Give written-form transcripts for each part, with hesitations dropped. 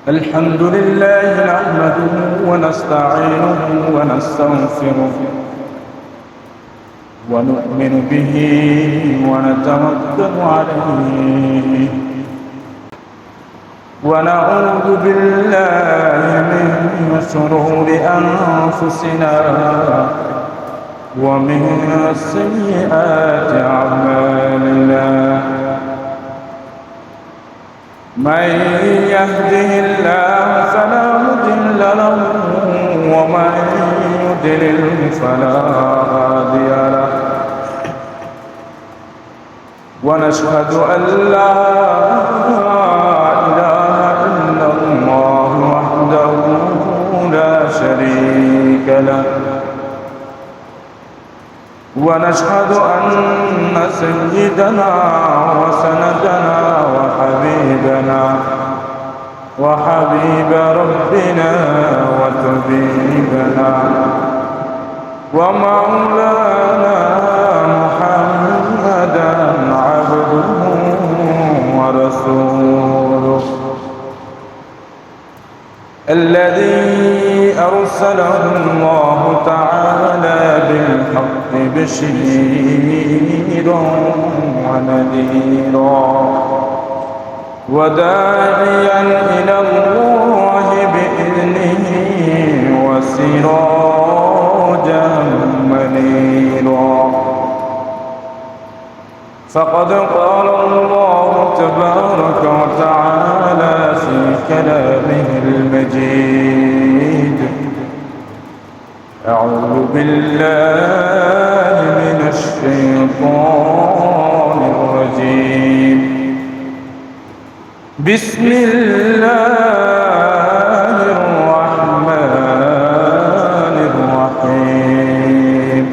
الحمد لله نحمده ونستعينه ونستغفره ونؤمن به ونتوكل عليه ونعوذ بالله من شرور أنفسنا ومن سيئات أعمالنا من يهده الله فلا مضل له ومن يضلل فلا هادي له ونشهد أن لا إله إلا الله وحده لا شريك له ونشهد أن سيدنا وسندنا وحبيب ربنا وطبيبنا ومولانا محمدا عبده ورسوله الذي أرسله الله تعالى بالحق بشيرا ونذيرا وداعيا إلى الله بإذنه وسراجا منيرا فقد قال الله تبارك وتعالى في كلامه المجيد أعوذ بالله من الشيطان الرجيم بسم الله الرحمن الرحيم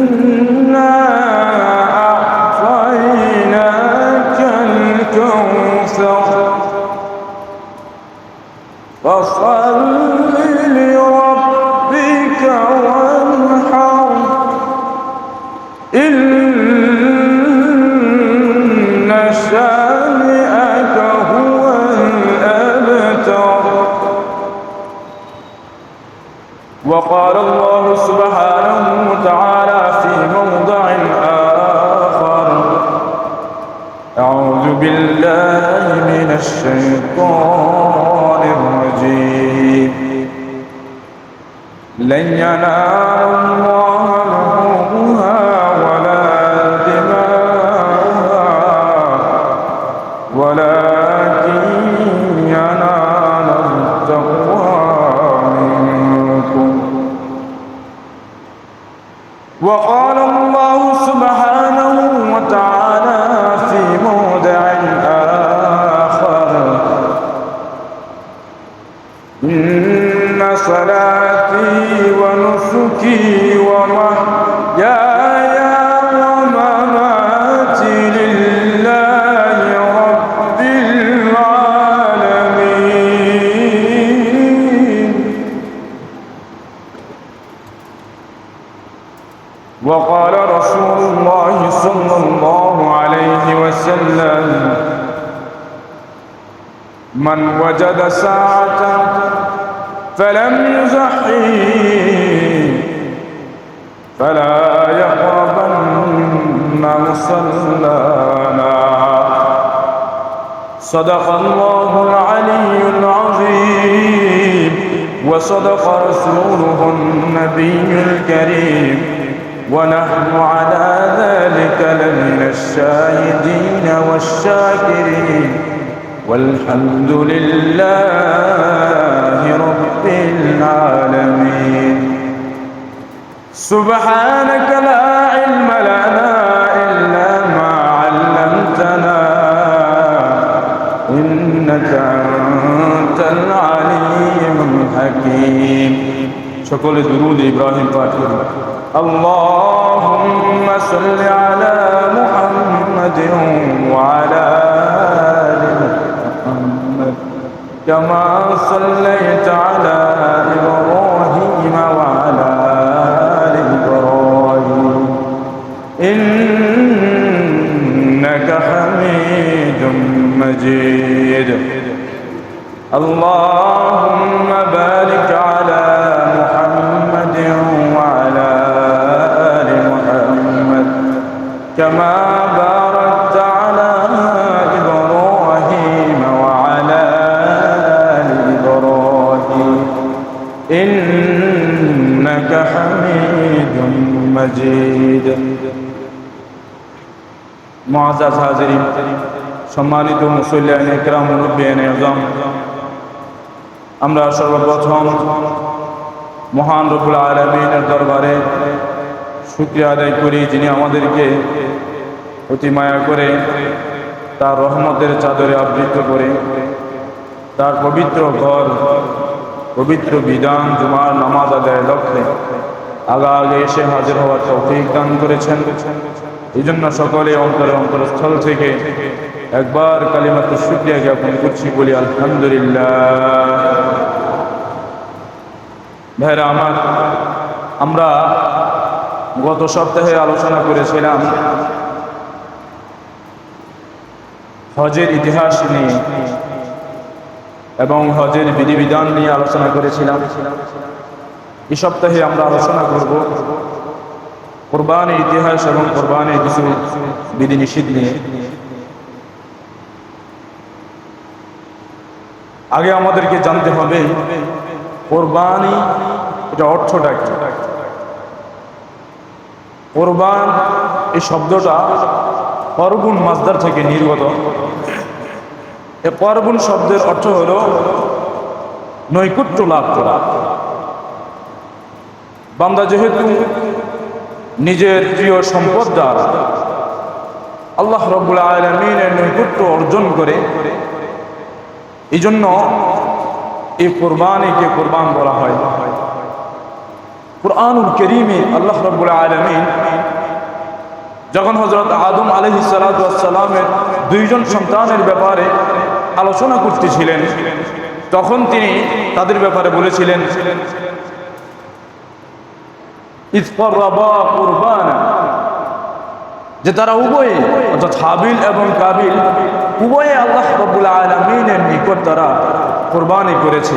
إنا أعطيناك الكوثر فصل لربك وانحر إن شانئك هو الأبتر وقال الله سبحانه وتعالى في موضع آخر أعوذ بالله من الشيطان الرجيم لن ينال الله لحومها ولا دماؤها ولكن يناله التقوى منكم وقال الله سبحانه وتعالى في موضع آخر إن صلاتي ونسكي ومحياي ومماتي لله رب العالمين وقال رسول الله صلى الله عليه وسلم من وجد ساعة فلم يزحي فلا يقربن مصلانا صدق الله العلي العظيم وصدق رسوله النبي الكريم ونحن على ذلك لمن الشاهدين والشاكرين والحمد لله رب العالمين سبحانك لا علم لنا إلا ما علمتنا إنك أنت العليم الحكيم شكر درود إبراهيم فاتح اللهم صل على محمد وعلى آل محمد كما صليت على إبراهيم وعلى آل إبراهيم إنك حميد مجيد اللهم بارك على محمد وعلى آل محمد كما باركت على إبراهيم وعلى آل إبراهيم إنك حميد مجيد মুআজ্জাজ হাজিরিন, সম্মানিত মুসল্লিয়ানে কিরাম, মুরব্বিয়ানে আযম, আমরা সর্বপ্রথম মহান রব্বুল আলামিনের দরবারে শুকরিয়া আদায় করি, যিনি আমাদেরকে অতি মায়া করে তার রহমতের চাদরে আবৃত করে তার পবিত্র ঘর, পবিত্র বিধান জুমার নামাজ আদায়ের লক্ষ্যে আগে এসে হাজির হওয়ার তৌফিক দান করেছেন। এই জন্য সকলে অন্তরস্থল থেকে একবার কালিমাতু শুকরিয়া জ্ঞাপন করছি, বলি আলহামদুলিল্লাহ। ভাইরা আমার, আমরা গত সপ্তাহে আলোচনা করেছিলাম হজের ইতিহাস নিয়ে এবং হজের বিধিবিধান নিয়ে আলোচনা করেছিলাম। এই সপ্তাহে আমরা আলোচনা করব কুরবানির ইতিহাস এবং কুরবানির কিছু বিধিনিষেধ নিয়ে। আগে আমাদেরকে জানতে হবে কুরবানি এটা অর্থটা কি। কুরবান এই শব্দটা করবুন মাসদার থেকে নির্গত। এই করবুন শব্দের অর্থ হলো নৈকট্য লাভ করা। বান্দা যেহেতু নিজের প্রিয় সম্পদ দ্বারা আল্লাহ রাব্বুল আলামিনের নৈকট্য অর্জন করে, এই জন্য এই কুরবানিকে কুরবান বলা হয়। কুরআনুল কারীমে আল্লাহ রাব্বুল আলামিন যখন হযরত আদম আলাইহিস সালাতু ওয়াস সালামের দুইজন সন্তানের ব্যাপারে আলোচনা করতেছিলেন, তখন তিনি তাদের ব্যাপারে বলেছিলেন যে তারা উভয়ে, অর্থাৎ হাবিল এবং কাবিল উভয়ে আল্লাহ রাব্বুল আলামিনের নিকট তারা কুরবানি করেছে,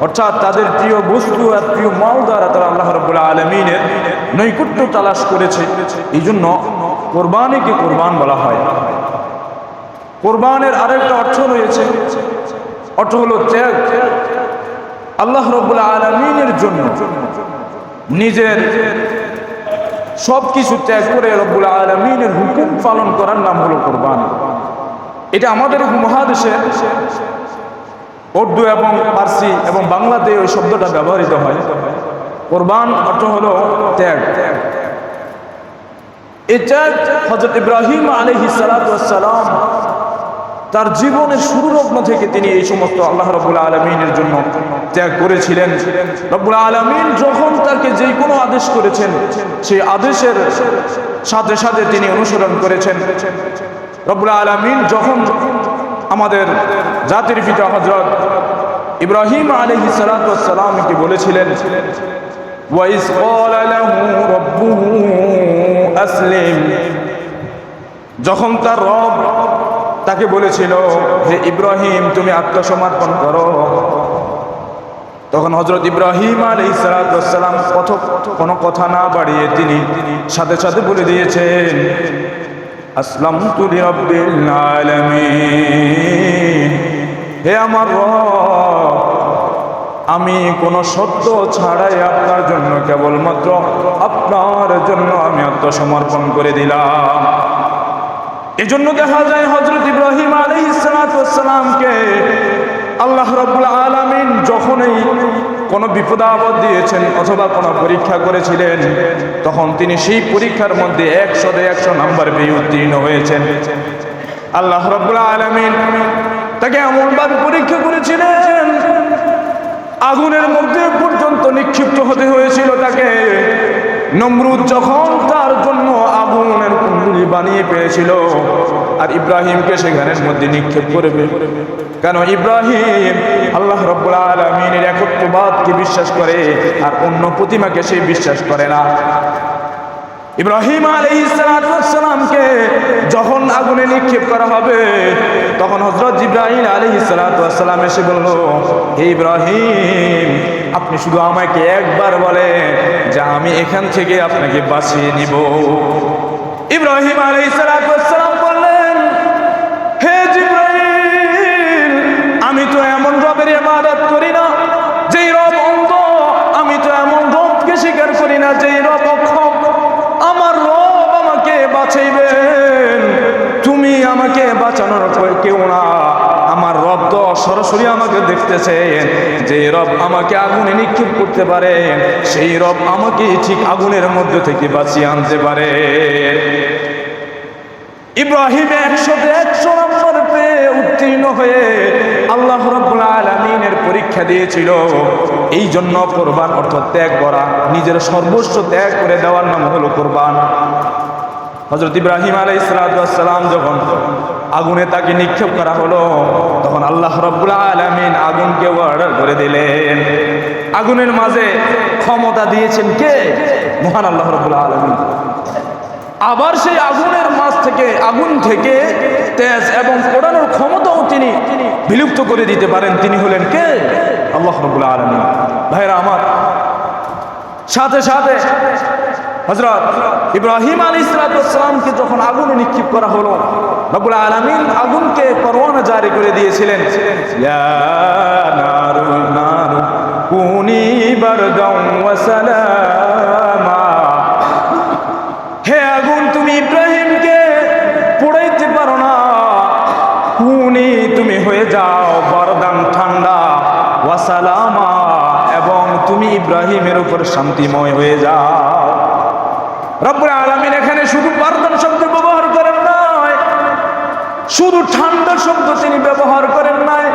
অর্থাৎ তাদের প্রিয় বস্তু আর প্রিয় মাল দ্বারা তারা আল্লাহ রাব্বুল আলামিনের নৈকট্য তালাশ করেছে। এই জন্য কুরবানিকে কুরবান বলা হয়। কুরবানের আরেকটা অর্থ রয়েছে, অর্থ হলো ত্যাগ। আল্লাহ রাব্বুল আলামিনের জন্য নিজের সবকিছু ত্যাগ করে রব্বুল আলামিনের হুকুম পালন করার নাম হলো কুরবানি। এটা আমাদের উপমহাদেশে উর্দু এবং ফার্সি এবং বাংলাতে ওই শব্দটা ব্যবহৃত হয়। কুরবান অর্থ হলো ত্যাগ। এই ত্যাগ হযরত ইব্রাহিম আলাইহিস সালাতু ওয়াস সালাম তার জীবনের শুরুলগ্ন থেকে তিনি এই সমস্ত আল্লাহ রাব্বুল আলামিনের জন্য ত্যাগ করেছিলেন। রাব্বুল আলামিন যখন তাকে যে কোনো আদেশ করেছেন, সেই আদেশের সাথে সাথে তিনি অনুসরণ করেছেন। রাব্বুল আলামিন যখন আমাদের জাতির পিতা হযরত ইব্রাহিম আলাইহিস সালাতু ওয়াস সালামকে বলেছিলেন, ওয়াইজ ক্বালা লাহু রাব্বুহু আসলিম, যখন তার রব তাকে বলেছিল হে ইব্রাহিম তুমি আত্মসমর্পণ করো, তখন হযরত ইব্রাহিম আলাইহিস সালাতু ওয়াস সালাম কোনো কথা না বাড়িয়ে তিনি সাথে সাথে বলে দিয়েছেন আসলামতু লিরাব্বিল আলামিন, হে আমার রব, আমি কোনো শর্ত ছাড়াই আপনার জন্য, কেবলমাত্র আপনার জন্য আমি আত্মসমর্পণ করে দিলাম। এজন্য দেখা যায় হযরত ইব্রাহিম আলাইহিস সালাতু ওয়াস সালামকে আল্লাহ রাব্বুল আলামিন যখনই কোনো বিপদ আপদ দিয়েছেন অথবা কোনো পরীক্ষা করেছিলেন, তখন তিনি সেই পরীক্ষার মধ্যে 100-তে 100 নাম্বার পেয়ে উত্তীর্ণ হয়েছেন। আল্লাহ রাব্বুল আলামিন তাকে এমনভাবে পরীক্ষা করেছিলেন, আগুনের মধ্যে পর্যন্ত নিক্ষিপ্ত হতে হয়েছিল তাকে। নমরুদ যখন তার জন্য আগুনের কুণ্ডলী বানিয়ে পেয়েছিল আর ইব্রাহিমকে সেখানের মধ্যে নিক্ষেপ করবে, কেন ইব্রাহিম আল্লাহ রাব্বুল আলামিনের একত্ববাদকে বিশ্বাস করে আর অন্য প্রতিমাকে সে বিশ্বাস করে না। ইব্রাহিম আলাইহিস সালামকে যখন আগুনে নিক্ষেপ করা হবে, তখন হযরত জিবরাইল আলাইহিস সালাম এসে বলল, হে ইব্রাহিম, আপনি শুধু আমাকে একবার বলেন যে আমি এখান থেকে আপনাকে বাঁচিয়ে নিব। ইব্রাহিম আলাইহিস সালাম বললেন, হে জিবরাইল, আমি তো এমন রবের ইবাদত করি না যেই রব অন্ধ, আমি তো এমন রবকে স্বীকার করি না যেই রব অক্ষম। আমার রব আমাকে বাঁচাইবেন, তুমি আমাকে বাঁচানোর কেউ না। আমার রব তো সরাসরি আমাকে দেখতেছেন, যে রব আমাকে আগুনে নিক্ষেপ করতে পারে সেই রব আমাকে ঠিক আগুনের মধ্যে থেকে বাঁচিয়ে আনতে পারে। ইব্রাহিম 100 নম্বর পেয়ে উত্তীর্ণ হয়ে আল্লাহ রাব্বুল আলামিনের পরীক্ষা দিয়েছিল। এই জন্য কুরবান অর্থ ত্যাগ করা, নিজের সর্বস্ব ত্যাগ করে দেওয়ার নাম হলো কুরবান। হযরত ইব্রাহিম আলাইহিস সালাম যখন আগুনে তাকে নিক্ষেপ করা হলো, তখন আল্লাহ রাব্বুল আলামিন আগুনকে অর্ডার করে দিলেন। আগুনের মাঝে ক্ষমতা দিয়েছেন কে? মহান আল্লাহ রাব্বুল আলামিন। আবার সেই আগুনের মাঝ থেকে, আগুন থেকে তেজ এবং পোড়ানোর ক্ষমতাও তিনি বিলুপ্ত করে দিতে পারেন। তিনি হলেন কে? আল্লাহ রাব্বুল আলামিন। ভাইরা আমার, সাথে সাথে হযরত ইব্রাহিম আলাইহিস সালামকে যখন আগুনে নিক্ষেপ করা হলো, রব্বুল আলামিন আগুনকে পরওয়ানা জারি করে দিয়েছিলেন, ইয়া নারু নারু কুনি বারদান ওয়া সালামা। হে আগুন, তুমি ইব্রাহিমকে পোড়াইতে পারো না, কুনি তুমি হয়ে যাও বারদান ঠান্ডা, ওয়া সালামা এবং তুমি ইব্রাহিমের উপর শান্তিময় হয়ে যাও। রব্বুল আলামিন এখানে শুধু বারদান শব্দ ব্যবহার করেন নাই, শুধু ঠান্ডা শব্দ তিনি ব্যবহার করেন নাই।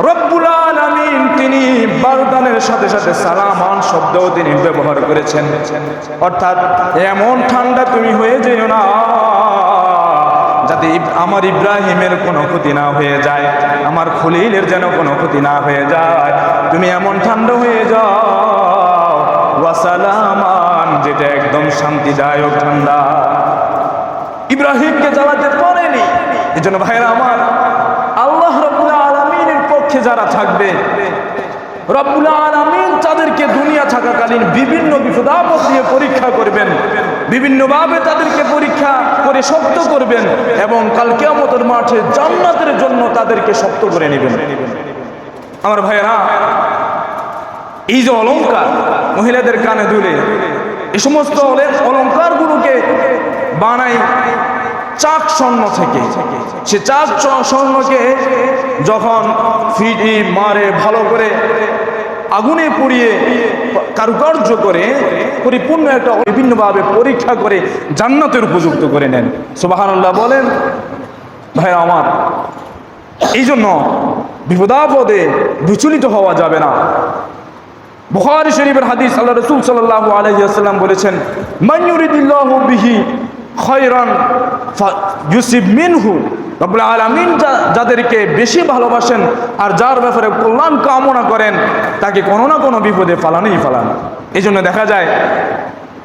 রব্বুল আলামিন তিনি বারদানের সাথে সাথে সালামান শব্দও তিনি ব্যবহার করেছেন। অর্থাৎ এমন ঠান্ডা তুমি হয়ে যেও না যাতে আমার ইব্রাহিমের কোনো ক্ষতি না হয়ে যায়, আমার খলিলের যেন কোনো ক্ষতি না হয়ে যায়। তুমি এমন ঠান্ডা হয়ে যাও ওয়াসালামান, যেটা একদম শান্তিদায়ক ঠান্ডা। ইব্রাহিমকে জ্বালাতে পারেনি। এই জন্য ভাইরা আমার, আল্লাহ রাব্বুল আলামিনের পক্ষে যারা থাকবে, রব্বুল আলামিন তাদেরকে দুনিয়া থাকাকালীন বিভিন্ন বিপদ আপদ দিয়ে পরীক্ষা করবেন, বিভিন্নভাবে তাদেরকে পরীক্ষা করে শক্ত করবেন এবং কাল কিয়ামতের মাঠে জান্নাতের জন্য তাদেরকে শক্ত করে নেবেন। আমার ভাইরা, এই যে অলংকার মহিলাদের কানে দুলে, এই সমস্ত অলংকারগুলোকে বানাই চাক স্বর্ণ থেকে। সে চাক স্বর্ণকে যখন ফিটি মারে ভালো করে আগুনে পুড়িয়ে কারুকার্য করে পরিপূর্ণ একটা বিভিন্নভাবে পরীক্ষা করে জান্নাতের উপযুক্ত করে নেন। সুবহানাল্লাহ বলেন। ভাই আমার, এই জন্য বিপদাপদে বিচলিত হওয়া যাবে না। বুখারী শরীফের হাদিস, আল্লাহ রাসূল সাল্লাল্লাহু আলাইহি ওয়াসাল্লাম বলেছেন, মান ইউরিদিল্লাহু বিহি খায়রান ফায়ুসিব মিনহু। রব্বুল আলামিন যাদেরকে বেশি ভালোবাসেন আর যার ব্যাপারে কল্যাণ কামনা করেন, তাকে কোনো না কোনো বিপদে ফালানোই ফালান। এই জন্য দেখা যায়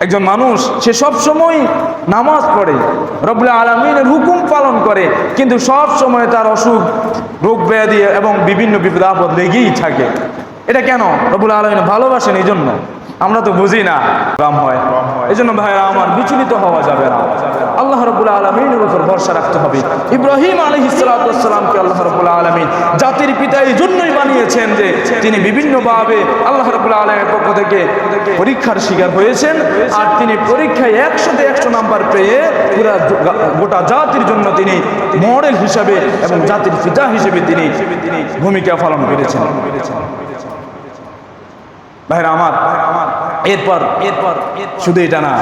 একজন মানুষ সে সব সময় নামাজ পড়ে, রব্বুল আলামিনের হুকুম পালন করে, কিন্তু সব সময় তার অসুখ, রোগ ব্যাধি এবং বিভিন্ন বিপদ আপদ লেগেই থাকে। এটা কেন? রব্বুল আলামিন ভালোবাসেন, এই জন্য। আমরা তো বুঝি না, রাম হয়। এই জন্য ভাইরা আমার, বিচলিত হওয়া যাবে না। আল্লাহ রাব্বুল আলামিনের উপর ভরসা রাখতে হবে। ইব্রাহিম আলাইহিস সালামকে আল্লাহ রাব্বুল আলামিন জাতির পিতা এই জন্যই বানিয়েছেন যে তিনি বিভিন্নভাবে আল্লাহ রাব্বুল আলামিনের পক্ষ থেকে পরীক্ষার শিকার হয়েছেন, আর তিনি পরীক্ষায় 100তে 100 নাম্বার পেয়ে পুরা গোটা জাতির জন্য তিনি মডেল হিসাবে এবং জাতির পিতা হিসেবে তিনি ভূমিকা পালন করেছেন। ভাইরা আমার, এরপর শুধু এটা না,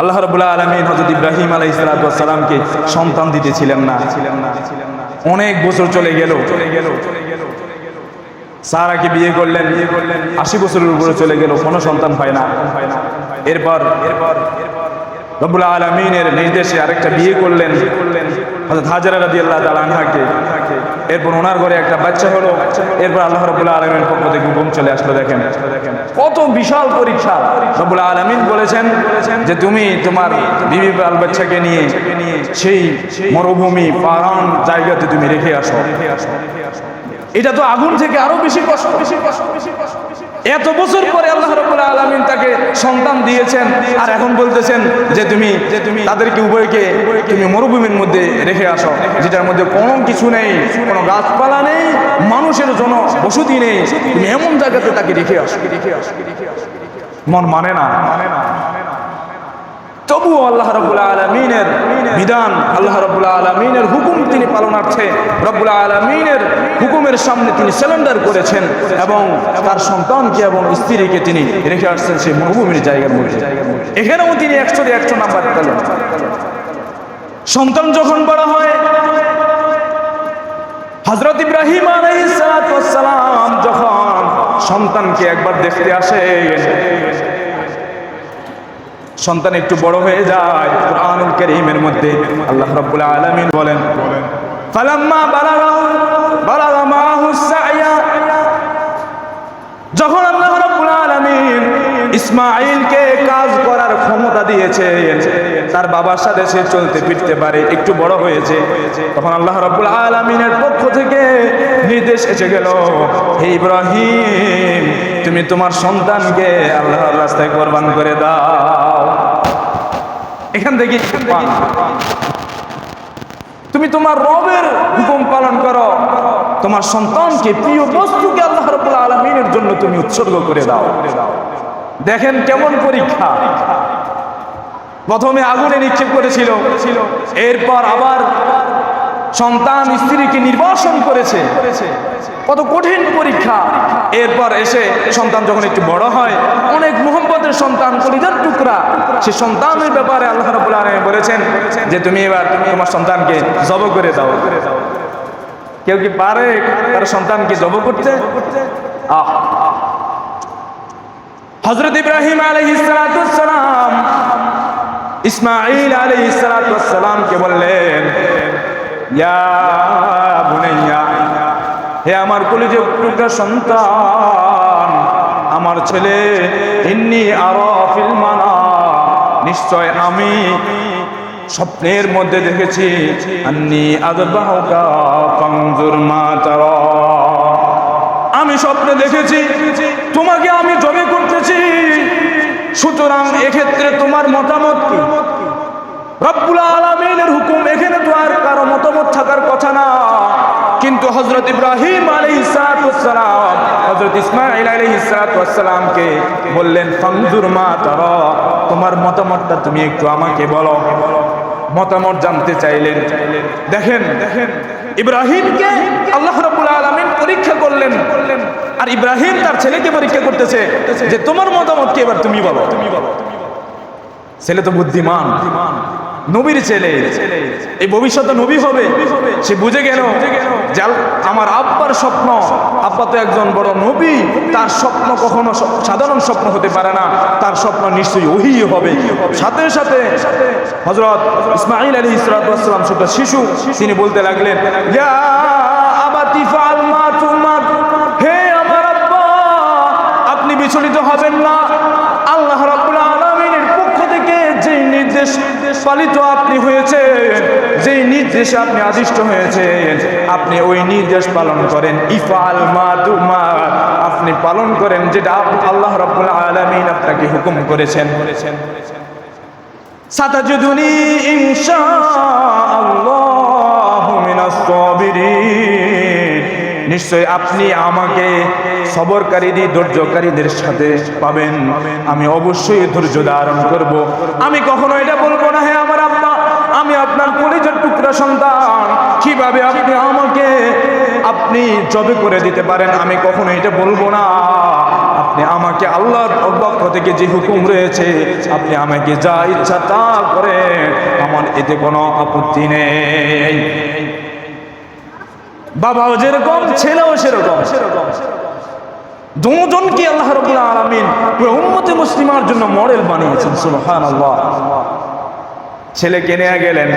আল্লাহ রাব্বুল আলামিন হযরত ইব্রাহিম আলাইহিস সালামকে সন্তান দিতেছিলেন না। অনেক বছর চলে গেল। সারাকে বিয়ে করলেন, 80 বছরের উপরে চলে গেল, কোনো সন্তান পায় না। এরপর রব্বুল আলামিনের নির্দেশে আরেকটা বিয়ে করলেন হযরত হাজরা রাদিয়াল্লাহু তাআলা আনহাকে। এরপর ওনার ঘরে একটা বাচ্চা হলো, এরপর আল্লাহ রাব্বুল আলামিনের পক্ষ থেকে হুকুম চলে আসলো। দেখেন কত বিশাল পরীক্ষা। রব্বুল আলামিন বলেছেন যে তুমি তোমার বিবি বাল বাচ্চাকে নিয়ে সেই মরুভূমি পাহাড় জায়গাতে তুমি রেখে আসো। এটা তো আগুন থেকে আরো বেশি কষ্ট। এত বছর পরে আল্লাহ রাব্বুল আলামিন তাকে সন্তান দিয়েছেন, আর এখন বলতেছেন যে তুমি তাদেরকে উভয়কে তুমি মরুভূমির মধ্যে রেখে আসো, যেটার মধ্যে কোনো কিছু নেই, কোনো গাছপালা নেই, মানুষের জন্য বসতি নেই, তুমি এমন জায়গাতে তাকে রেখে আসো। মন মানে না। তবুও আল্লাহ রাব্বুল আলামিনের বিধান, আল্লাহ রাব্বুল আলামিনের হুকুম তিনি পালনার্থে রব্বুল আলামিনের হুকুমের সামনে তিনি সারেন্ডার করেছেন এবং তার সন্তানকে এবং স্ত্রীকে তিনি রেখে আসছেন সেই মরুভূমির জায়গার মধ্যে। এখানেও তিনি 100 নাম্বার পেলেন। সন্তান যখন বড় হয়, হযরত ইব্রাহিম আলাইহিস সালাম যখন সন্তানকে একবার দেখতে আসেন, সন্তান একটু বড় হয়ে যায়। কুরআনুল কারীমের মধ্যে আল্লাহ রাব্বুল আলামিন বলেন, ফালাম্মা বালাগা মাহুস সা'য়া, যখন আল্লাহ রাব্বুল আলামিন ইসমাঈলকে কাজ করার ক্ষমতা দিয়েছেন, তার বাবার সাথে সে চলতে ফিরতে পারে, একটু বড় হয়েছে, তখন আল্লাহ রাব্বুল আলামিনের পক্ষ থেকে নির্দেশ এসে গেল, হে ইব্রাহিম তুমি তোমার সন্তানকে আল্লাহর রাস্তায় কুরবান করে দাও। এখান থেকে তুমি তোমার রবের হুকুম পালন করো, তোমার সন্তানকে প্রিয় বস্তুকে আল্লাহ রাব্বুল আলামিনের জন্য তুমি উৎসর্গ করে দাও। দেখেন কেমন পরীক্ষা। প্রথমে আগুনে নিক্ষেপ করেছিল, এরপর আবার সন্তান স্ত্রীকে নির্বাসন করেছে, কত কঠিন পরীক্ষা। এরপর এসে সন্তান যখন একটু বড় হয়, অনেক মুহাম্মদের সন্তান, কলিজার টুকরা, সে সন্তানের ব্যাপারে আল্লাহ রাব্বুল আলামিন বলেছেন যে তুমি এবার তোমার সন্তানকে জবাই করে দাও। কেউ কি পারে তার সন্তানকে জবাই করতে? হযরত ইব্রাহিম আলাইহিস সালাম ইসমাঈল আলাইহিস সালামকে বললেন, ইয়া বুনাইয়া, হে আমার কলিজার টুকরা সন্তান, আমার ছেলে, ইন্নী আরা ফিল মানাম, নিশ্চয় আমি স্বপ্নের মধ্যে দেখেছি, আন্নী আযবাহুকা ফানজুর মা তারা, আমি স্বপ্নে দেখেছি তোমাকে আমি জবাই করতেছি, সুতরাং এক্ষেত্রে তোমার মতামত কি? রব্বুল আলামিনের হুকুম, এখানে তো আর কারো মতামত থাকার কথা না। কিন্তু হযরত ইব্রাহিম আলাইহিস সালাম হযরত ইসমাঈল আলাইহিস সালামকে বললেন, ফানজুর মা তারা, তোমার মতামতটা তুমি একটু আমাকে বলো। মতামত জানতে চাইলেন। দেখেন ইব্রাহিমকে আল্লাহ রাব্বুল আলামিন পরীক্ষা করলেন, আর ইব্রাহিম তার ছেলেকে পরীক্ষা করতেছে যে তোমার মতামত কি, এবার তুমি বলো। ছেলে তো বুদ্ধিমান, নবীর ছেলে, এই ভবিষ্যতে নবী হবে, সে বুঝে গেল যে আমার আব্বার স্বপ্ন, আব্বা তো একজন বড় নবী, তার স্বপ্ন কখনো সাধারণ স্বপ্ন হতে পারে না, তার স্বপ্ন নিশ্চয়ই ওহী হবে। সাথে সাথে হযরত ইসমাঈল আলাইহিস সালাম ছোট শিশু, তিনি বলতে লাগলেন, ইয়া আবাতি ফাআল মা তুমার, হে আমার আব্বা আপনি বিচলিত হবেন না, আল্লাহ রাব্বুল আলামিনের পক্ষ থেকে যেই নির্দেশ পালিত আপনি হয়েছে, যেই নির্দেশে আপনি আদিষ্ট হয়েছেন, আপনি ওই নির্দেশ পালন করেন। ইফআল মা তুমার, আপনি পালন করেন যেটা আল্লাহ রাব্বুল আলামিন আপনাকে হুকুম করেছেন। সাতাজিদুনি ইনশাআল্লাহু মিনাস সাবিরিন, নিশ্চয় আপনি আমাকে সবরকারীদের, ধৈর্যকারীদের সাথে পাবেন, আমি অবশ্যই ধৈর্য ধারণ করব। আমি কখনো এটা বলবো না, হে আমার আব্বা আমি আপনার কলিজার টুকরা সন্তান, কিভাবে আপনি আমাকে জবে করে দিতে পারেন, আমি কখনো এটা বলবো না। আপনি আমাকে আল্লাহর পক্ষ থেকে যে হুকুম রয়েছে, আপনি আমাকে যা ইচ্ছা তা করেন, আমার এতে কোনো আপত্তি নেই। বাবাও যেরকম, ছেলেও সেরকম। দুজনকে আল্লাহ রাব্বুল আলামিন পুরো উম্মতে মুসলিমার জন্য মডেল বানিয়েছেন। সুবহানাল্লাহ। ছেলেকে নিয়ে গেলেন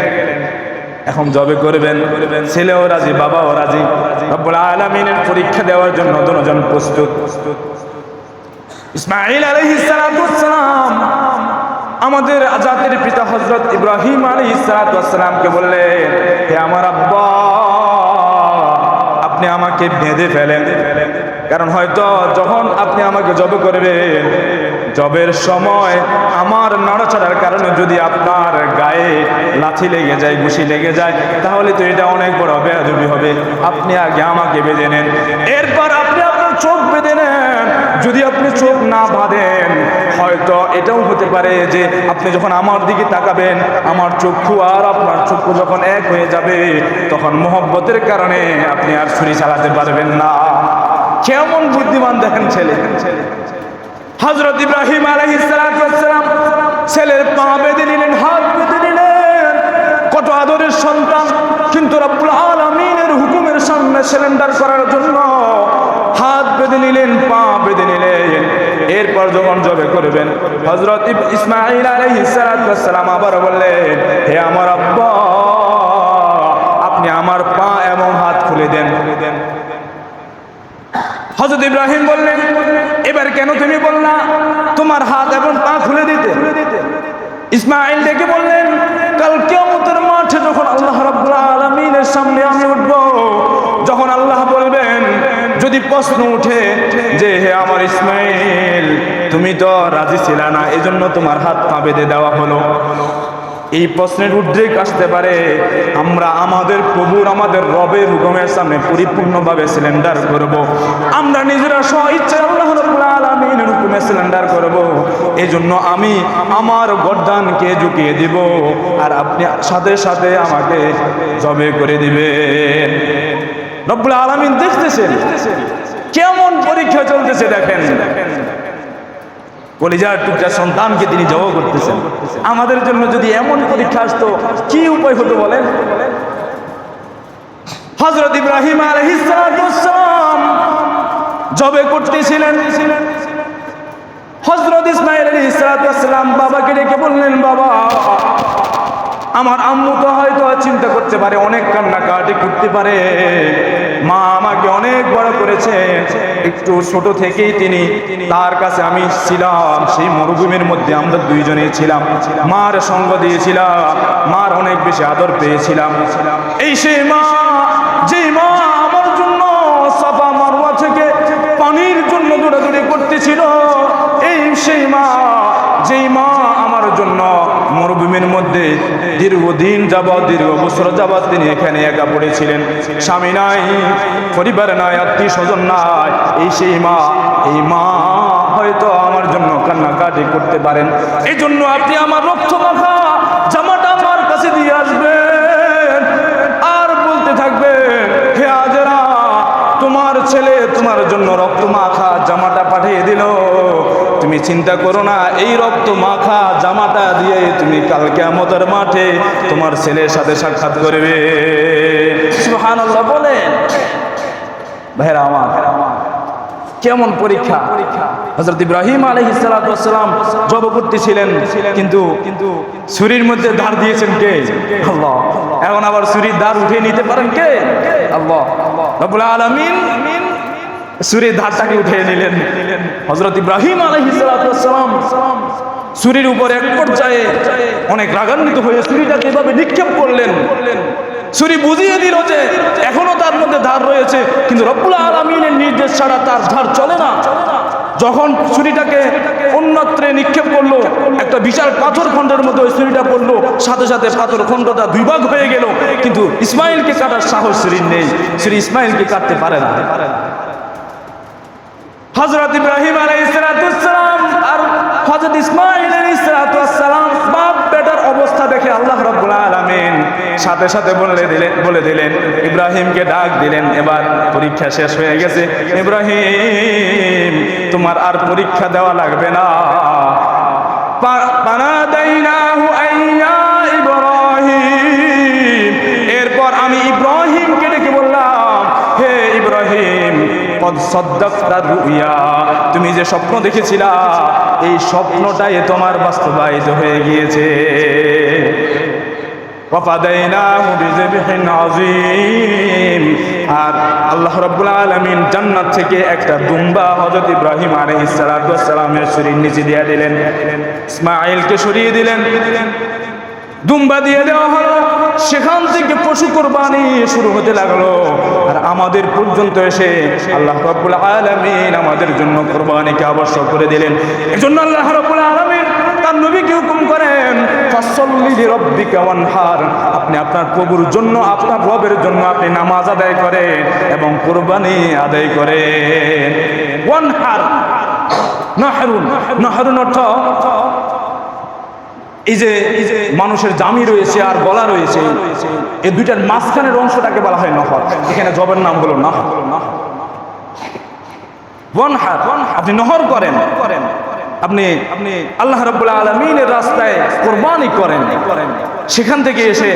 এখন জবে করবেন, ছেলেও রাজি, বাবাও রাজি। রব্বুল আলামিনের পরীক্ষা দেওয়ার জন্য দুজন প্রস্তুত। ইসমাঈল আলাইহিস সালাম আমাদের জাতির পিতা হযরত ইব্রাহিম আলাইহিস সালামকে বললেন, হে আমার আব্বা, আপনি আমাকে বেঁধে ফেলেন, কারণ হয়তো যখন আপনি আমাকে জব করবেন, জবের সময় আমার নড়াচড়ার কারণে যদি আপনার গায়ে লাথি লেগে যায়, ঘুষি লেগে যায়, তাহলে তো এটা অনেক বড় বেয়াদবি হবে। আপনি আগে আমাকে বেঁধে নেন, এরপর আপনি আপনার চোখ বেঁধে নেন। যদি আপনি চোখ না বাঁধেন, হয়তো এটাও হতে পারে যে আপনি যখন আমার দিকে তাকাবেন, আমার চক্ষু আর আপনার চক্ষু যখন এক হয়ে যাবে, তখন মোহব্বতের কারণে আপনি আর ছুরি চালাতে পারবেন না। কেমন বুদ্ধিমান দেখেন ছেলে। হযরত ইব্রাহিম আলাইহিস সালাম ছেলের পা বেঁধে নিলেন, হাত বেঁধে নিলেন। কত আদরের সন্তান, কিন্তু রব্বুল আলামিনের হুকুমের সামনে সিলিন্ডার করার জন্য হাত বেঁধে নিলেন, পা বেঁধে নিলেন। এরপর যখন জবে করবেন, হযরত ইসমাঈল আলাইহিস সালাম আবার বললেন, হে আমার আব্বা, আপনি আমার পা এবং হাত খুলে দেন। হযরত ইব্রাহিম বললেন, এবার কেন তুমি বললা তোমার হাত এবং পা খুলে দিতে? ইসমাঈল ডেকে বললেন, কাল কিয়ামতের মাঠে যখন আল্লাহ রাব্বুল আলামিনের সামনে আমি উঠব, যখন আল্লাহ বলবেন, যদি প্রশ্ন উঠে যে হে আমার ইসমাঈল, তুমি তো রাজি ছিলে না, এজন্য তোমার হাত পা বেঁধে দেওয়া হলো, এই প্রশ্নের উদ্রেক আসতে পারে। আমরা আমাদের প্রভুর, আমাদের রবের হুকুমের সামনে পরিপূর্ণভাবে সিলিন্ডার করব। আমরা নিজেরা স্ব ইচ্ছায় আল্লাহ রাব্বুল আলামিনের হুকুমে সিলিন্ডার করব। এজন্য আমি আমার গর্দানকে ঝুঁকিয়ে দিব, আর আপনি সাথে সাথে আমাকে জবে করে দিবেন। রব্বুল আলামিন দেখতেছেন কেমন পরীক্ষা চলতেছে, দেখেন কলিজার টুকরা সন্তানকে তিনি জব করতেছেন। আমাদের জন্য যদি এমন পরীক্ষা আসতো, কি উপায় হতো বলেন? হযরত ইব্রাহিম আলাইহিস সালাম জবে করতেছিলেন। হযরত ইসমাঈল আলাইহিস সালাম বাবাকে ডেকে বললেন, বাবা, আমার আম্মু তো হয়তো চিন্তা করতে পারে, অনেক কান্নাকাটি করতে পারে, মা আমাকে অনেক বড় করেছে, একটু ছোট থেকেই তিনি তার কাছে আমি ছিলাম, সেই মরুভূমির মধ্যে আমরা দুইজনেই ছিলাম, মার সঙ্গ দিয়েছিলাম, মার অনেক বেশি আদর পেয়েছিলাম। এই সেই মা, যে মা আমার জন্য সাফা মারওয়া থেকে পানির জন্য দৌড়াদৌড়ি করতেছিল, এই সেই মা, যেই মা আমার জন্য মরুভূমির মধ্যে দীর্ঘদিন যাবৎ, দীর্ঘ বছর যাবৎ তিনি এখানে একা পড়েছিলেন, স্বামী নাই, পরিবার নাই, আত্মীয় স্বজন নাই, এই সেই মা, এই মা হয়তো আমার জন্য কান্নাকাটি করতে পারেন। এই জন্য আপনি আমার রক্ত মাখা জামাটা আমার কাছে দিয়ে আসবেন, আর বলতে থাকবেন, হে হাজেরা, তোমার ছেলে তোমার জন্য রক্ত মাখা জামাটা পাঠিয়ে দিল, তুমি চিন্তা করো না, এই রক্ত মাখা জামাটা দিয়ে তুমি কাল কিয়ামতের মাঠে তোমার ছেলের সাথে সাক্ষাৎ করবে। সুবহানাল্লাহ বলেন। ভাইরা আমার, কেমন পরীক্ষা। হযরত ইব্রাহিম আলাইহিস সালাম জব করতেছিলেন, কিন্তু ছুরির মধ্যে ধার দিয়েছেন কে? আল্লাহ। এখন আবার ছুরির ধার উঠিয়ে নিতে পারেন কে? আল্লাহ রাব্বুল আলামিন ছুরির ধারটাকে উঠিয়ে নিলেন। হযরত ইব্রাহিম আলাইহিস সালাম ছুরির উপর এক পর্যায়ে অনেক রাগান্বিত হয়ে ছুরিটাকে এভাবে নিক্ষেপ করলেন। ছুরি বুঝিয়ে দিল যে এখনো তার মধ্যে ধার রয়েছে, কিন্তু রব্বুল আলামিনের নির্দেশ ছাড়া তার ধার চলে না। যখন ছুরিটাকে অন্যত্রে নিক্ষেপ করলো, একটা বিশাল পাথর খণ্ডের মধ্যে ওই ছুরিটা পড়লো, সাথে সাথে পাথর খণ্ডটা দুই ভাগ হয়ে গেল, কিন্তু ইসমাইলকে কাটার সাহস ছুরির নেই, ছুরি ইসমাইলকে কাটতে পারে না। হযরত ইব্রাহিম আলাইহিস সালাম আর হযরত ইসমাঈল আলাইহিস সালাম বাপ বেটার অবস্থা দেখে আল্লাহ রাব্বুল আলামিন সাথে সাথে বলে দিলেন, ইব্রাহিমকে ডাক দিলেন, এবার পরীক্ষা শেষ হয়ে গেছে, ইব্রাহিম তোমার আর পরীক্ষা দেওয়া লাগবে না। পানাদাইনাহু আইয়া ইব্রাহিম, এরপর আমি ইব্রাহিমকে ডেকে বললাম, হে ইব্রাহিম, তুমি যে স্বপ্ন দেখেছিলা, এই স্বপ্নটাই তোমার বাস্তবায়িত হয়ে গিয়েছে। ওয়াফাদাইনাহু বিযিবহিন আযীম। আর আল্লাহ রাব্বুল আলামিন জান্নাত থেকে একটা দুম্বা হযরত ইব্রাহিম আলাইহিস সালাতু ওয়াস সালামের শরীর নিচে দিয়ে দিলেন, ইসমাঈলকে সরিয়ে দিলেন, দুম্বা দিয়ে দেওয়া হলো। সেখান থেকে পশু কোরবানি শুরু হতে লাগলো। আর আমাদের পর্যন্ত এসে আল্লাহ রাব্বুল আলামিন আমাদের জন্য কোরবানিকে আবশ্যক করে দিলেন। এজন্য আল্লাহ রাব্বুল আলামিন তার নবীকে হুকুম করেন, ফাসাল্লি লিরাব্বিকা ওয়ানহার, আপনি আপনার প্রভুর জন্য, আপনার রবের জন্য আপনি নামাজ আদায় করেন এবং কোরবানি আদায় করেন। ওয়ানহার, নাহরুন, নাহরুন অর্থ এই যে মানুষের জামি রয়েছে আর গলা রয়েছে, এই দুইটার মাঝখানের অংশটাকে বলা হয় নহর। এখানে জবের নাম হলো নহর। ওয়ানহার, আপনি নহর করেন, আপনি আল্লাহ রাব্বুল আলামিনের রাস্তায় কুরবানি করেন। সেখান থেকে এসে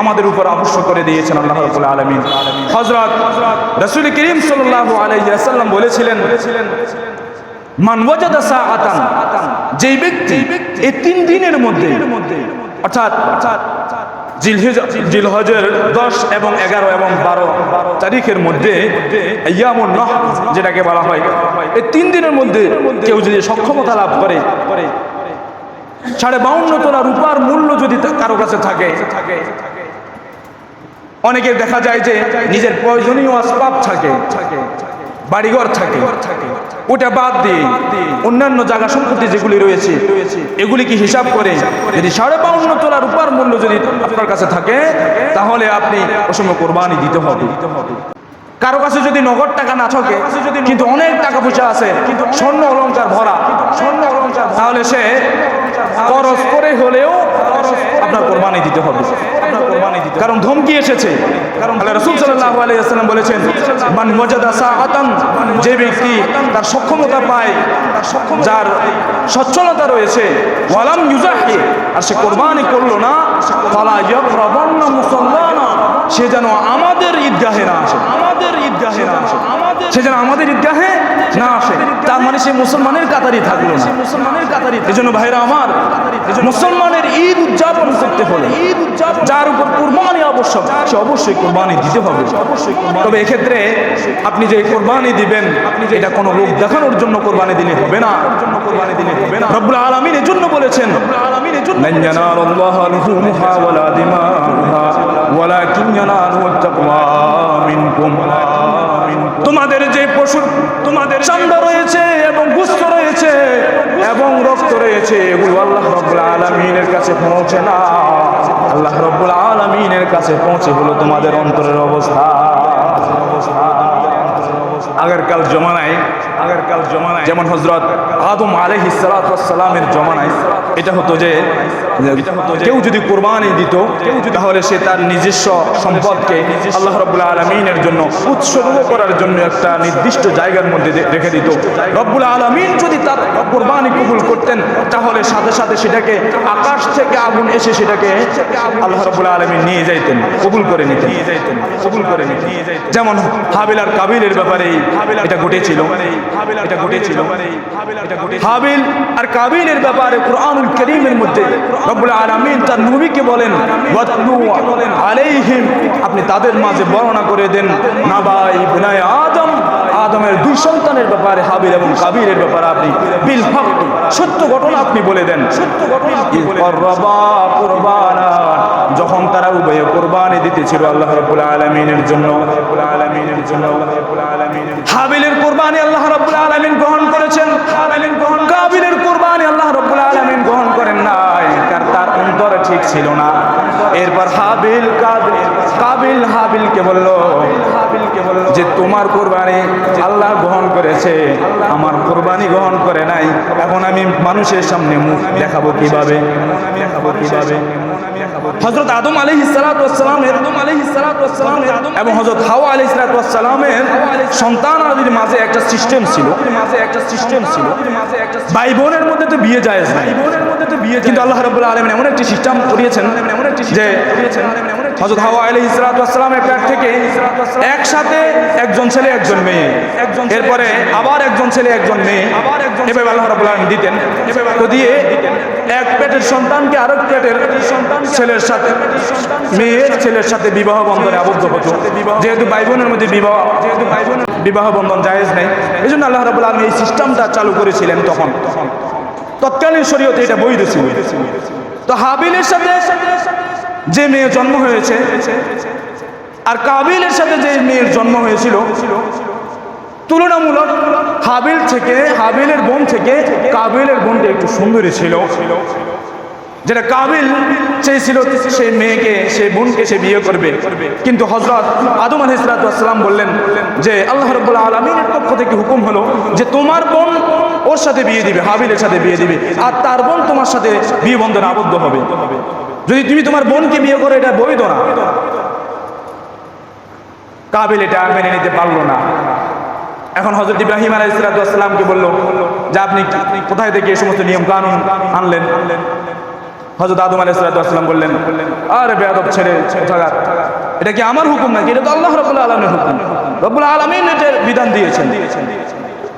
আমাদের উপর আবশ্যক করে দিয়েছেন আল্লাহ রাব্বুল আলামিন। হযরত রাসূল করিম সাল্লাল্লাহু আলাইহি ওয়াসাল্লাম বলেছিলেন, মান ওয়াজাদা সাআতান, যেই ব্যক্তি এই 3 দিনের মধ্যে অর্থাৎ জিলহজের 10 এবং 11 এবং 12 তারিখের মধ্যে আইয়ামুন নহর যেটাকে বলা হয়, এই 3 দিনের মধ্যে কেউ যদি সক্ষমতা লাভ করে 52.5 তোলা রূপার মূল্য যদি কারো কাছে থাকে, অনেকের দেখা যায় যে নিজের প্রয়োজনীয় আসবাব থাকে, বাড়িঘর থাকে, ওটা বাদ দিয়ে অন্যান্য জায়গা সম্পত্তি যেগুলি রয়েছে এগুলিকে হিসাব করে যদি 52.5 তোলা রূপার মূল্য যদি আপনার কাছে থাকে, তাহলে আপনি ওই সময় কোরবানি দিতে হবে। কারো কাছে যদি নগদ টাকা না থাকে কিন্তু অনেক টাকা পয়সা আছে, স্বর্ণ অলংকার ভরা, তাহলে সে খরচ করে হলেও আপনার কোরবানি দিতে হবে। কারণ ধমকি এসেছে, কারণ রাসূল সাল্লাল্লাহু আলাইহি ওয়াসাল্লাম বলেছেন, মান ওয়াজাদা সাআতান, যে ব্যক্তি তার সক্ষমতা পায়, যার সচ্ছলতা রয়েছে, ওয়ালাম ইউজাহি, আর সে কোরবানি করলো না, ফালা ইয়াকরাবান্না মুসাল্লানা, সে যেন আমাদের ঈদগাহে না আসে, সে যেন আমাদের ঈদগাহে না আসে। তার মানে সে মুসলমানের কাতারই থাকলো না। এজন্য ভাইরা আমার, মুসলমানের ঈদ উদযাপন করতে হলে যার উপর কুরবানি আবশ্যক, সে অবশ্যই কুরবানি দিতে হবে। তবে এক্ষেত্রে আপনি যে কুরবানি দিবেন, এটা কোনো লোক দেখানোর জন্য কুরবানি দিলে হবে না। রব্বুল আলামিন এর জন্য বলেছেন, মান ইয়ানালুল্লাহু লুহুমুহা ওয়ালা দিমাউহা ওয়ালাকিন ইয়ানালুহু তাকওয়া মিনকুম। তোমাদের যে পশুর, তোমাদের চামড়া রয়েছে এবং গোশত রয়েছে এবং রক্ত রয়েছে, এগুলো আল্লাহ রাব্বুল আলামিনের কাছে পৌঁছে না। আল্লাহ রাব্বুল আলামিনের কাছে পৌঁছে হলো তোমাদের অন্তরের অবস্থা। আগেরকাল জমানায় যেমন হযরত আদম আলাইহিস সালাতু ওয়াস সালামের জমানায় এটা হতো যে কেউ যদি কুরবানি দিত, তাহলে সে তার নিজস্ব সম্পদকে আল্লাহ রাব্বুল আলামিনের জন্য উৎসর্গ করার জন্য একটা নির্দিষ্ট জায়গার মধ্যে রেখে দিত। রব্বুল আলামিন যদি তার কুরবানি কবুল করতেন, তাহলে সাথে সাথে সেটাকে আকাশ থেকে আগুন এসে সেটাকে আল্লাহ রাব্বুল আলামিন নিয়ে যাইতেন, কবুল করে নিতেন। যেমন হাবিল আর কাবিলের ব্যাপারে এটা ঘটেছিল। হাবিল আর কাবিলের ব্যাপারে কুরআনুল কারীমের মধ্যে রব্বুল আলামিন তার নবীকে বলেন, ওয়াতলু আলাইহিম, আপনি তাদের মাঝে বর্ণনা করে দেন, নাবা ইবনায়ে আদম, আদমের 2 সন্তানের ব্যাপারে, হাবিল এবং কাবিলের ব্যাপারে আপনি বিল হক, সত্য ঘটনা আপনি বলে দেন। যখন তারা উভয়ে কুরবানি দিতেছিল আল্লাহ রাব্বুল আলামিনের জন্য, হাবিলের কুরবানি আল্লাহ রাব্বুল আলামিন গ্রহণ করেছেন, কাবিলের কুরবানি আল্লাহ রাব্বুল আলামিন গ্রহণ করেন নাই, কারণ তার অন্তর ঠিক ছিল না। এরপর কাবিল হাবিলকে বলল যে তোমার কুরবানি আল্লাহ গ্রহণ করেছে, আমার কুরবানি গ্রহণ করে নাই, এখন আমি মানুষের সামনে মুখ দেখাবো কিভাবে? হযরত আদম আলাইহিস সালাতু ওয়াস সালামের এবং হযরত হাওয়া আলাইহিস সালাতু ওয়াস সালামের সন্তানাদির মাঝে একটা সিস্টেম ছিল। ভাই বোনের মধ্যে তো বিয়ে জায়েজ নাই, কিন্তু আল্লাহ রাব্বুল আলামিন এমন একটি সিস্টেম করিয়েছেন যে হযরত হাওয়া আলাইহিস সালাতু ওয়াস সালামের পেট থেকে একসাথে একজন ছেলে একজন মেয়ে, এরপরে আবার একজন ছেলে একজন মেয়ে, এভাবে আল্লাহ রাব্বুল আলামিন দিতেন। তো দিয়ে এক পেটের সন্তানকে আরেক পেটের ছেলের সাথে মেয়ের ছেলের সাথে বিবাহ বন্ধনে আবদ্ধ হতো, যেহেতু ভাই বোনের মধ্যে বিবাহ বন্ধন জায়েজ নেই, এই জন্য আল্লাহ রাব্বুল আলামিন এই সিস্টেমটা চালু করেছিলেন। তখন তৎকালীন শরীয়তে এটা বৈধ ছিল। তো হাবিলের সাথে যে মেয়ে জন্ম হয়েছে আর কাবিলের সাথে যে মেয়ের জন্ম হয়েছিল, তুলনামূলক হাবিলের বোন থেকে কাবিলের বোনটা একটু সুন্দরী ছিল। যেটা কাবিল চেয়েছিল সেই মেয়েকে, সেই বোনকে সে বিয়ে করবে, কিন্তু হযরত আদম আলাইহিস সালাম বললেন যে আল্লাহ রাব্বুল আলামিনের পক্ষ থেকে হুকুম হলো যে তোমার বোন ওর সাথে বিয়ে দিবে, হাবিলের সাথে বিয়ে দিবে, আর তার বোন তোমার সাথে বিয়ে বন্ধনে আবদ্ধ হবে। যদি তুমি তোমার বোনকে বিয়ে করো এটা বৈধ না। কাবিল এটা মেনে নিতে পারলো না। এখন হযরত ইব্রাহিম আলাইহিস সালামকে বলল যে আপনি কোথায় থেকে এই সমস্ত নিয়ম কানুন আনলেন? হযরত আদম আলাইহিস সালাম বললেন, আরে বেয়াদব ছেলে কোথাকার, এটা কি আমার হুকুম নাকি? এটা তো আল্লাহ রাব্বুল আলামিনের হুকুম, রাব্বুল আলামিন এর বিধান দিয়েছেন।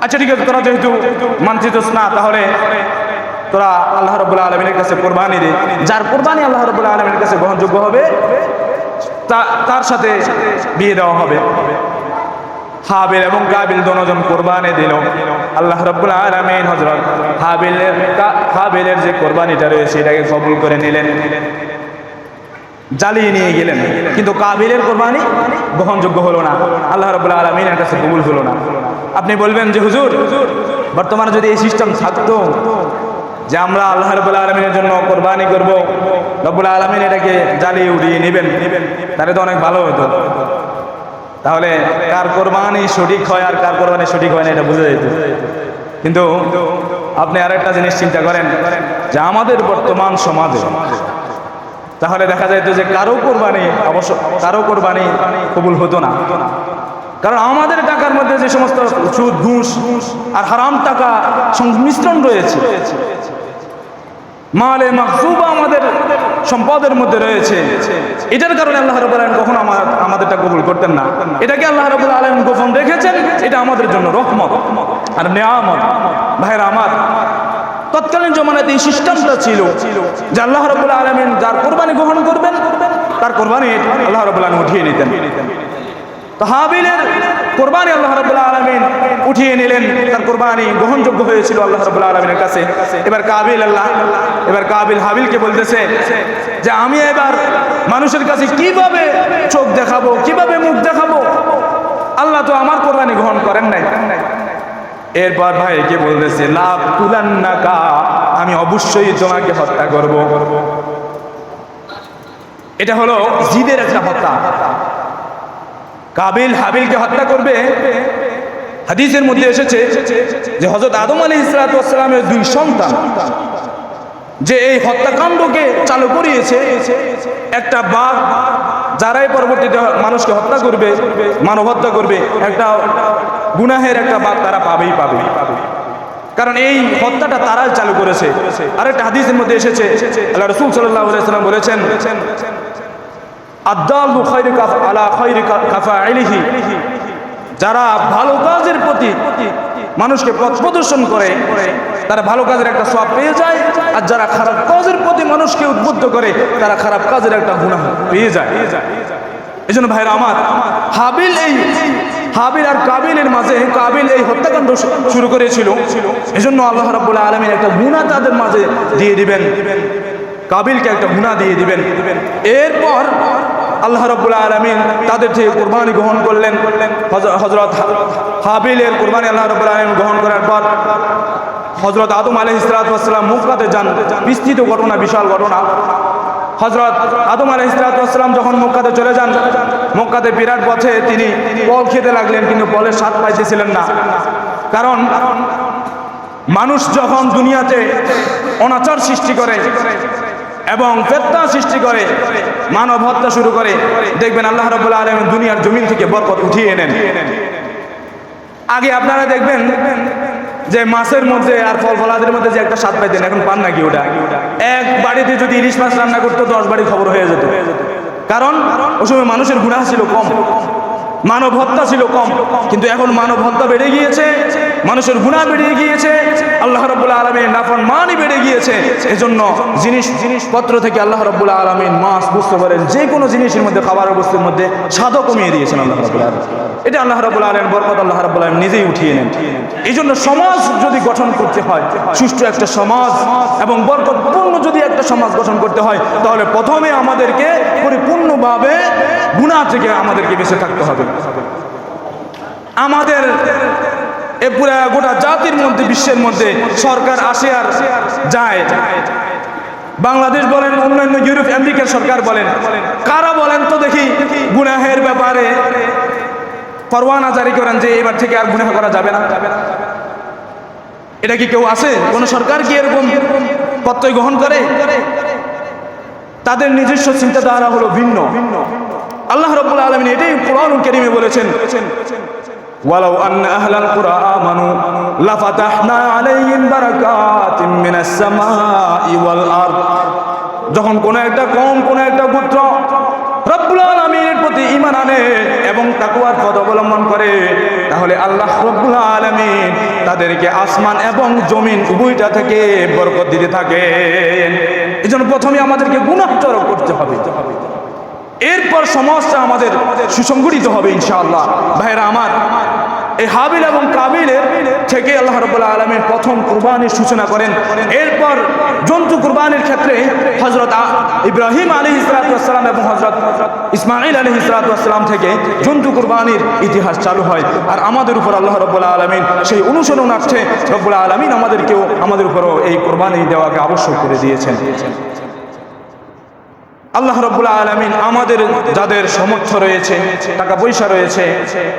আচ্ছা ঠিক আছে, তোরা যেহেতু মানছিস না, তাহলে তোরা আল্লাহ রাব্বুল আলামিনের কাছে কুরবানি দে, যার কুরবানি আল্লাহ রাব্বুল আলামিনের কাছে গ্রহণযোগ্য হবে তার সাথে বিয়ে দেওয়া হবে। হাবিল এবং কাবিল দুজন কুরবানি দিল। আল্লাহ রাব্বুল আলামিন হযরত হাবিলের যে কুরবানিটা রয়েছে এটাকে কবুল করে নিলেন, জ্বালিয়ে নিয়ে গেলেন, কিন্তু কাবিলের কুরবানি গ্রহণযোগ্য হলো না, আল্লাহ রাব্বুল আলামিনের কাছে কবুল হলো না। আপনি বলবেন যে হুজুর, বর্তমানে যদি এই সিস্টেম থাকতো যে আমরা আল্লাহ রাব্বুল আলামিনের জন্য কুরবানি করব, রাব্বুল আলামিন এটাকে জ্বালিয়ে উড়িয়ে নেবেন, তাহলে তো অনেক ভালো হতো। তাহলে কার কোরবানি সঠিক হয় আর কার কোরবানি সঠিক হয় না এটা বুঝে যেত। কিন্তু আপনি আরেকটা জিনিস চিন্তা করেন যে আমাদের বর্তমান সমাজে তাহলে দেখা যেত যে কারো কোরবানি কবুল হতো না। কারণ আমাদের টাকার মধ্যে যে সমস্ত সুদ, ঘুষ আর হারাম টাকা সংমিশ্রণ রয়েছে, মালে মাহসুবা আমাদের সম্পদের মধ্যে রয়েছে, এটার কারণে আল্লাহ রাব্বুল আলামিন কখনো আমাদেরটা কবুল করতেন না। এটাকে আল্লাহ রাব্বুল আলামিন গোপন রেখেছেন, এটা আমাদের জন্য রহমত আর নিয়ামত। ভাইরা আমার, তৎকালীন জমানাতে এই সিস্টেমটা ছিল যে আল্লাহ রাব্বুল আলামিন যার কুরবানি গ্রহণ করবেন তার কুরবানি আল্লাহ রাব্বুল আলামিন উঠিয়ে নিতেন। তো হাবিলের কুরবানি আল্লাহ রাব্বুল আলামিন উঠিয়ে নিলেন, তার কুরবানি গ্রহণযোগ্য হয়েছিল আল্লাহ রাব্বুল আলামিনের কাছে। এবার কাবিল হাবিলকে বলতেছে যে আমি এবার মানুষের কাছে কিভাবে চোখ দেখাবো, কিভাবে মুখ দেখাবো, আল্লাহ তো আমার কুরবানি গ্রহণ করেন নাই। এরপর ভাইকে বলতেছে লা তুলান্নাকা, আমি অবশ্যই তোমাকে হত্যা করব। এটা হলো জিদের একটা হত্যা। কাবিল হাবিলকে হত্যা করবে। হাদিসের মধ্যে এসেছে যে হযরত আদম আলাইহিস সালামের দুই সন্তান যে এই হত্যাকাণ্ডকে চালু করিয়েছে, একটা বাঘ যারাই পরবর্তীতে মানুষকে হত্যা করবে, মানব হত্যা করবে, একটা গুনাহের একটা বাঘ তারা পাবেই পাবে, কারণ এই হত্যাটা তারাই চালু করেছে। আরেকটা হাদিসের মধ্যে এসেছে আল্লাহ রাসূল সাল্লাল্লাহু আলাইহি ওয়াসাল্লাম বলেছেন আদ-দাল্লু আলা খায়রি কাফাইলিহি, যারা ভালো কাজের প্রতি মানুষকে পথ প্রদর্শন করে তারা ভালো কাজের একটা সওয়াব পেয়ে যায়, আর যারা খারাপ কাজের প্রতি মানুষকে উদ্বুদ্ধ করে তারা খারাপ কাজের একটা গুনাহ পেয়ে যায়। এজন্য ভাইরা আমার, হাবিল আর কাবিলের মাঝে কাবিল এই হত্যাকাণ্ড শুরু করেছিল, এজন্য আল্লাহ রাব্বুল আলামিন একটা গুনাহ তাদের মাঝে দিয়ে দিবেন, কাবিলকে একটা গুনাহ দিয়ে দিবেন। এরপর আল্লাহ রাব্বুল আলামিন তাদের থেকে কুরবানি গ্রহণ করলেন। হযরত হাবিলের কুরবানি আল্লাহ রাব্বুল আলামিন গ্রহণ করার পর হযরত আদম আলাইহিস সালাম মক্কাতে যান। বিস্তৃত ঘটনা, বিশাল ঘটনা। হযরত আদম আলাইহিস সালাম যখন মক্কাতে চলে যান, মক্কাতে বিরাট পথে তিনি ফল খেতে লাগলেন, কিন্তু ফলের স্বাদ পাইতেছিলেন না। কারণ মানুষ যখন দুনিয়াতে অনাচার সৃষ্টি করে এবং ফিতনা সৃষ্টি করে, মানব হত্যা শুরু করে, দেখবেন আল্লাহ রাব্বুল আলামিন দুনিয়ার জমিন থেকে বরকত উঠিয়ে নেন। আগে আপনারা দেখবেন যে মাছের মধ্যে আর ফল ফলাদের মধ্যে যে একটা স্বাদ পাইতেন, এখন পান নাকি ওটা? এক বাড়িতে যদি ইলিশ মাছ রান্না করতো 10 বাড়ি খবর হয়ে যেত। কারণ ওই সময় মানুষের গুনাহ ছিল কম, মানব হত্যা ছিল কম, কিন্তু এখন মানব হত্যা বেড়ে গিয়েছে, মানুষের গুনাহ বেড়ে গিয়েছে, আল্লাহ রাব্বুল আলামিন নাফরমানি বেড়ে গিয়েছে। এজন্য জিনিসপত্র থেকে আল্লাহ রাব্বুল আলামিন মাছ বুঝতে পারেন যে কোনো জিনিসের মধ্যে, খাবারের বস্তুর মধ্যে স্বাদও কমিয়ে দিয়েছেন আল্লাহ রাব্বুল আলামিন। এটা আল্লাহ রাব্বুল আলামিন বরকত আল্লাহ রাব্বুল আলামিন নিজেই উঠিয়ে নেন। এই জন্য সমাজ যদি গঠন করতে হয়, সুষ্ঠু একটা সমাজ এবং বরকতপূর্ণ যদি একটা সমাজ গঠন করতে হয়, তাহলে প্রথমে আমাদেরকে পরিপূর্ণভাবে গুনাহ থেকে আমাদেরকে বেঁচে থাকতে হবে। আমাদের এ পুরা গোটা জাতির মধ্যে, বিশ্বের মধ্যে সরকার আসে আর যায়, বাংলাদেশ বলেন, অন্যান্য ইউরোপ আমেরিকার সরকার বলেন, কারা বলেন তো দেখি গুনাহের ব্যাপারে পরোয়ানা জারি করেন যে এবার থেকে আর গুনাহ করা যাবে না? এটা কি কেউ আছে? কোন সরকার কি এরকম প্রত্যয় গ্রহণ করে? তাদের নিজস্ব চিন্তাধারা হলো ভিন্ন। আল্লাহ রাব্বুল আলামিন এটাই কোরআনুল কারীমে বলেছেন, ওয়ালাউ আন্না আহলাল কুরআ আমানু লাফাতাহনা আলাইহিম বারাকাতিম মিনাস সামাই ওয়াল আরদ। যখন কোন একটা কওম, কোন একটা গোত্র রব্বুল আলামিনের প্রতি ঈমান আনে এবং তাকওয়ার পথ অবলম্বন করে, তাহলে আল্লাহ রব্বুল আলামিন তাদেরকে আসমান এবং জমিন উভয়টা থেকে বরকত দিতে থাকেন। এজন্য প্রথমে আমাদেরকে গুনাহ ত্যাগ করতে হবে, এরপর সমাজটা আমাদের সুসংগঠিত হবে ইনশাআল্লাহ। ভাইরা আমার, এই হাবিল এবং কাবিলের থেকে আল্লাহ রাব্বুল আলামিন প্রথম কুরবানির সূচনা করেন। এরপর জন্তু কুরবানির ক্ষেত্রে হযরত ইব্রাহিম আলাইহিস সালাতু ওয়াস সালাম এবং হযরত ইসমাঈল আলাইহিস সালাতু ওয়াস সালাম থেকে জন্তু কুরবানির ইতিহাস চালু হয়। আর আমাদের উপর আল্লাহ রাব্বুল আলামিন সেই অনুসরণার্থে রব্বুল আলামিন আমাদের উপরও এই কুরবানি দেওয়াকে আবশ্যক করে দিয়েছেন। আল্লাহ রাব্বুল আলামিন আমাদের যাদের সামর্থ্য রয়েছে, টাকা পয়সা রয়েছে,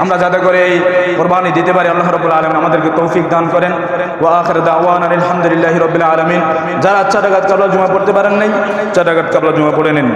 আমরা যাতে করে এই কুরবানি দিতে পারি, আল্লাহ রাব্বুল আলামিন আমাদেরকে তৌফিক দান করেন। ওয়া আখিরু দাওয়ানা আলহামদুলিল্লাহি রাব্বিল আলামিন। যারা 4 রাকাত ক্বাবলা জুমা পড়তে পারেন নাই, 4 রাকাত ক্বাবলা জুমা পড়ে নেন।